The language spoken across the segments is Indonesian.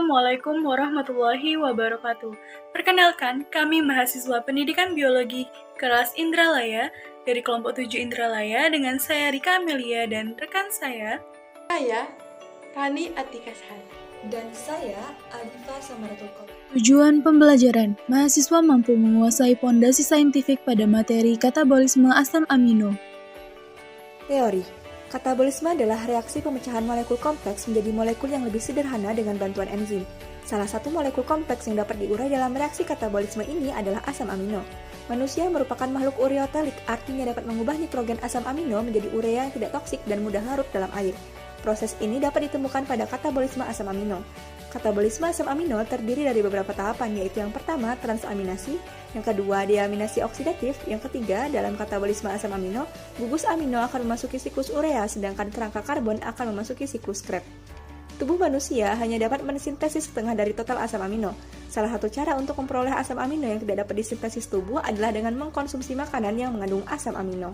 Assalamualaikum warahmatullahi wabarakatuh. Perkenalkan, kami mahasiswa pendidikan biologi kelas Indralaya dari kelompok 7 Indralaya dengan saya Rika Amelia dan rekan saya Rani Atika Sahari. Dan saya Adifa Samaratul Qom. Tujuan pembelajaran, mahasiswa mampu menguasai pondasi saintifik pada materi katabolisme asam amino. Teori. Katabolisme adalah reaksi pemecahan molekul kompleks menjadi molekul yang lebih sederhana dengan bantuan enzim. Salah satu molekul kompleks yang dapat diurai dalam reaksi katabolisme ini adalah asam amino. Manusia merupakan makhluk ureotelik, artinya dapat mengubah nitrogen asam amino menjadi urea yang tidak toksik dan mudah larut dalam air. Proses ini dapat ditemukan pada katabolisme asam amino. Katabolisme asam amino terdiri dari beberapa tahapan, yaitu yang pertama, transaminasi, yang kedua, deaminasi oksidatif, yang ketiga, dalam katabolisme asam amino, gugus amino akan memasuki siklus urea, sedangkan kerangka karbon akan memasuki siklus Krebs. Tubuh manusia hanya dapat mensintesis setengah dari total asam amino. Salah satu cara untuk memperoleh asam amino yang tidak dapat disintesis tubuh adalah dengan mengkonsumsi makanan yang mengandung asam amino.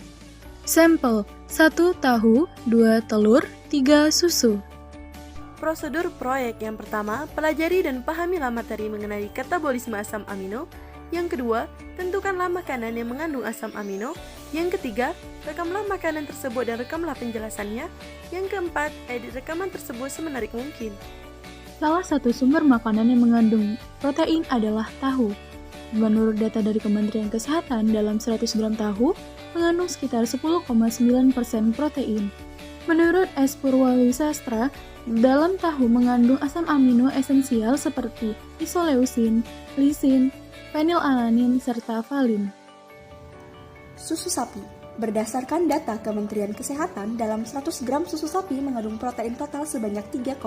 Sampel 1 tahu, 2 telur, 3 susu. Prosedur proyek yang pertama, pelajari dan pahamilah materi mengenai katabolisme asam amino. Yang kedua, tentukanlah makanan yang mengandung asam amino. Yang ketiga, rekamlah makanan tersebut dan rekamlah penjelasannya. Yang keempat, edit rekaman tersebut semenarik mungkin. Salah satu sumber makanan yang mengandung protein adalah tahu. Menurut data dari Kementerian Kesehatan, dalam 100 gram tahu mengandung sekitar 10,9% protein. Menurut S. Purwawisastra, dalam tahu mengandung asam amino esensial seperti isoleusin, lisin, fenilalanin, serta valin. Susu sapi. Berdasarkan data Kementerian Kesehatan, dalam 100 gram susu sapi mengandung protein total sebanyak 3,2%.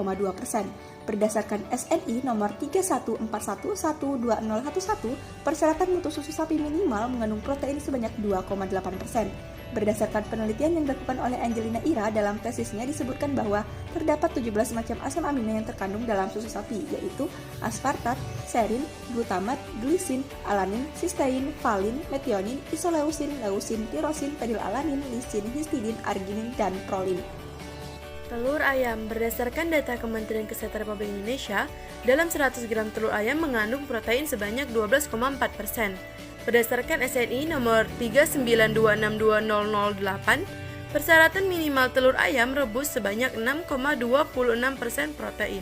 Berdasarkan SNI nomor 314112011, persyaratan mutu susu sapi minimal mengandung protein sebanyak 2,8%. Berdasarkan penelitian yang dilakukan oleh Angelina Ira dalam tesisnya disebutkan bahwa terdapat 17 macam asam amino yang terkandung dalam susu sapi, yaitu aspartat, serin, glutamat, glisin, alanin, sistein, valin, metionin, isoleusin, leusin, tirosin, fenilalanin, lisin, histidin, arginin, dan prolin. Telur ayam. Berdasarkan data Kementerian Kesehatan Republik Indonesia, dalam 100 gram telur ayam mengandung protein sebanyak 12,4%. Berdasarkan SNI nomor 392620008, persyaratan minimal telur ayam rebus sebanyak 6,26% protein.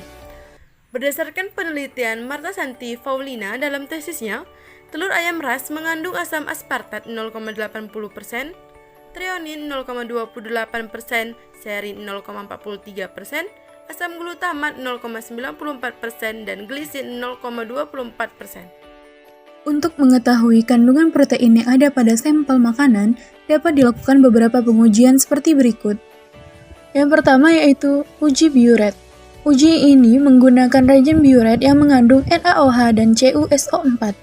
Berdasarkan penelitian Marta Santi Faulina dalam tesisnya, telur ayam ras mengandung asam aspartat 0,80%, treonin 0,28%, serin 0,43%, asam glutamat 0,94%, dan glisin 0,24%. Untuk mengetahui kandungan protein yang ada pada sampel makanan, dapat dilakukan beberapa pengujian seperti berikut. Yang pertama yaitu uji biuret. Uji ini menggunakan reagen biuret yang mengandung NaOH dan CuSO4.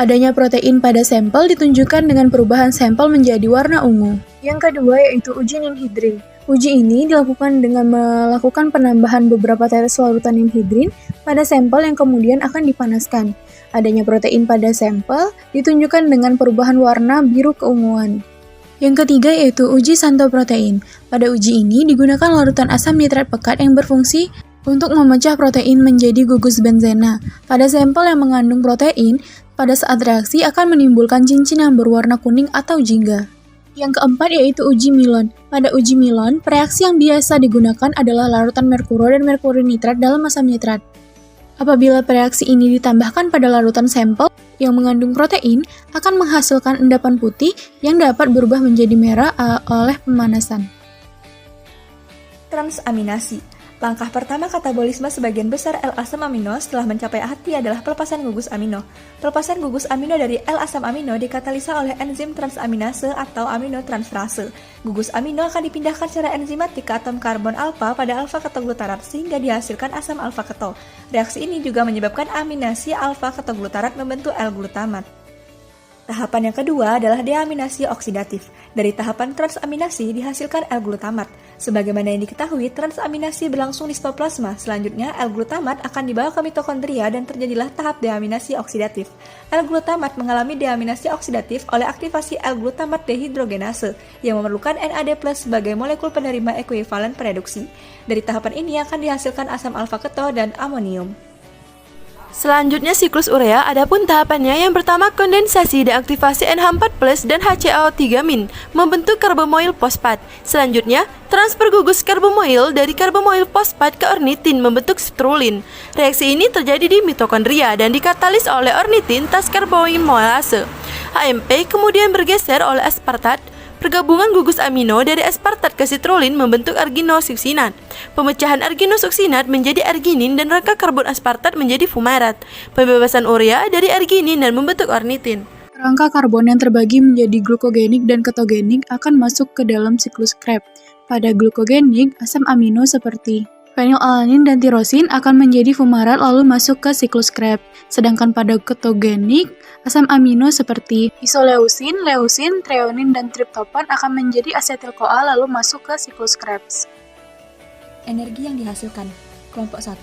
Adanya protein pada sampel ditunjukkan dengan perubahan sampel menjadi warna ungu. Yang kedua yaitu uji ninhidrin. Uji ini dilakukan dengan melakukan penambahan beberapa tetes larutan ninhidrin pada sampel yang kemudian akan dipanaskan. Adanya protein pada sampel ditunjukkan dengan perubahan warna biru keunguan. Yang ketiga yaitu uji santoprotein. Pada uji ini digunakan larutan asam nitrat pekat yang berfungsi untuk memecah protein menjadi gugus benzena. Pada sampel yang mengandung protein, pada saat reaksi akan menimbulkan cincin yang berwarna kuning atau jingga. Yang keempat yaitu uji Milon. Pada uji Milon, reaksi yang biasa digunakan adalah larutan merkuro dan merkuri nitrat dalam asam nitrat. Apabila reaksi ini ditambahkan pada larutan sampel yang mengandung protein, akan menghasilkan endapan putih yang dapat berubah menjadi merah oleh pemanasan. Transaminasi. Langkah pertama katabolisme sebagian besar L-asam amino setelah mencapai hati adalah pelepasan gugus amino. Pelepasan gugus amino dari L-asam amino dikatalisa oleh enzim transaminase atau aminotransferase. Gugus amino akan dipindahkan secara enzimatik ke atom karbon alfa pada alfa-ketoglutarat sehingga dihasilkan asam alfa-keto. Reaksi ini juga menyebabkan aminasi alfa-ketoglutarat membentuk L-glutamat. Tahapan yang kedua adalah deaminasi oksidatif. Dari tahapan transaminasi dihasilkan L-glutamat. Sebagaimana yang diketahui, transaminasi berlangsung di sitoplasma. Selanjutnya, L-glutamat akan dibawa ke mitokondria dan terjadilah tahap deaminasi oksidatif. L-glutamat mengalami deaminasi oksidatif oleh aktivasi L-glutamat dehidrogenase yang memerlukan NAD+ sebagai molekul penerima ekuivalen pereduksi. Dari tahapan ini akan dihasilkan asam alfa-keto dan amonium. Selanjutnya siklus urea, adapun tahapannya yang pertama kondensasi dan aktivasi NH4+ dan HCO3- membentuk karbomoil fosfat. Selanjutnya, transfer gugus karbomoil dari karbomoil fosfat ke ornitin membentuk strulin. Reaksi ini terjadi di mitokondria dan dikatalis oleh ornitin taskarboimolase. AMP kemudian bergeser oleh aspartat. Pergabungan gugus amino dari aspartat ke sitrulin membentuk arginosuksinat. Pemecahan arginosuksinat menjadi arginin dan rangka karbon aspartat menjadi fumarat. Pembebasan urea dari arginin dan membentuk ornitin. Rangka karbon yang terbagi menjadi glukogenik dan ketogenik akan masuk ke dalam siklus Krebs. Pada glukogenik, asam amino seperti fenilalanin dan tirosin akan menjadi fumarat lalu masuk ke siklus Krebs. Sedangkan pada ketogenik, asam amino seperti isoleusin, leusin, treonin, dan triptofan akan menjadi asetil-CoA lalu masuk ke siklus Krebs. Energi yang dihasilkan. Kelompok 1,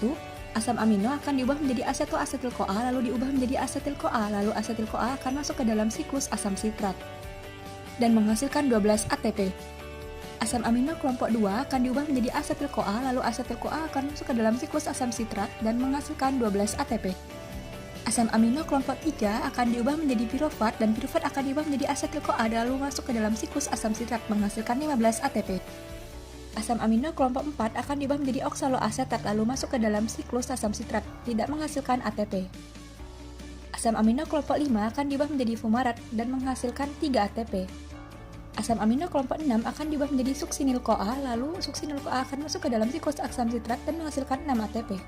asam amino akan diubah menjadi asetoasetil-CoA lalu diubah menjadi asetil-CoA, lalu asetil-CoA akan masuk ke dalam siklus asam sitrat dan menghasilkan 12 ATP. Asam amino kelompok 2 akan diubah menjadi asetil-CoA, lalu asetil-CoA akan masuk ke dalam siklus asam sitrat dan menghasilkan 12 ATP. Asam amino kelompok 3 akan diubah menjadi pirofat dan pirofat akan diubah menjadi asetil-CoA lalu masuk ke dalam siklus asam sitrat menghasilkan 15 ATP. Asam amino kelompok 4 akan diubah menjadi oksaloasetat lalu masuk ke dalam siklus asam sitrat, tidak menghasilkan ATP. Asam amino kelompok 5 akan diubah menjadi fumarat dan menghasilkan 3 ATP. Asam amino kelompok 6 akan diubah menjadi suksinil-CoA, lalu suksinil-CoA akan masuk ke dalam siklus asam sitrat dan menghasilkan 6 ATP.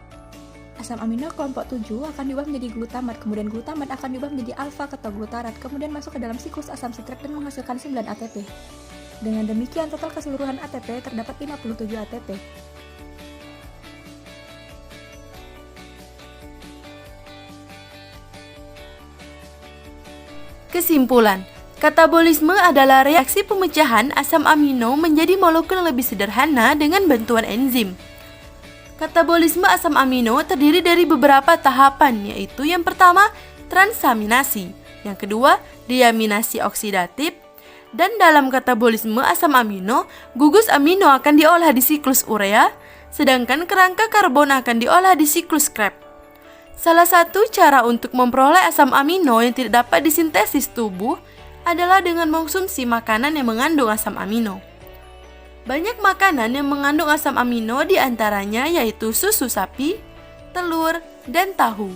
Asam amino kelompok 7 akan diubah menjadi glutamat, kemudian glutamat akan diubah menjadi alfa-ketoglutarat, kemudian masuk ke dalam siklus asam sitrat dan menghasilkan 9 ATP. Dengan demikian total keseluruhan ATP terdapat 57 ATP. Kesimpulan, katabolisme adalah reaksi pemecahan asam amino menjadi molekul yang lebih sederhana dengan bantuan enzim. Katabolisme asam amino terdiri dari beberapa tahapan, yaitu yang pertama, transaminasi, yang kedua, diaminasi oksidatif, dan dalam katabolisme asam amino, gugus amino akan diolah di siklus urea, sedangkan kerangka karbon akan diolah di siklus Krebs. Salah satu cara untuk memperoleh asam amino yang tidak dapat disintesis tubuh adalah dengan mengonsumsi makanan yang mengandung asam amino. Banyak makanan yang mengandung asam amino diantaranya yaitu susu sapi, telur, dan tahu.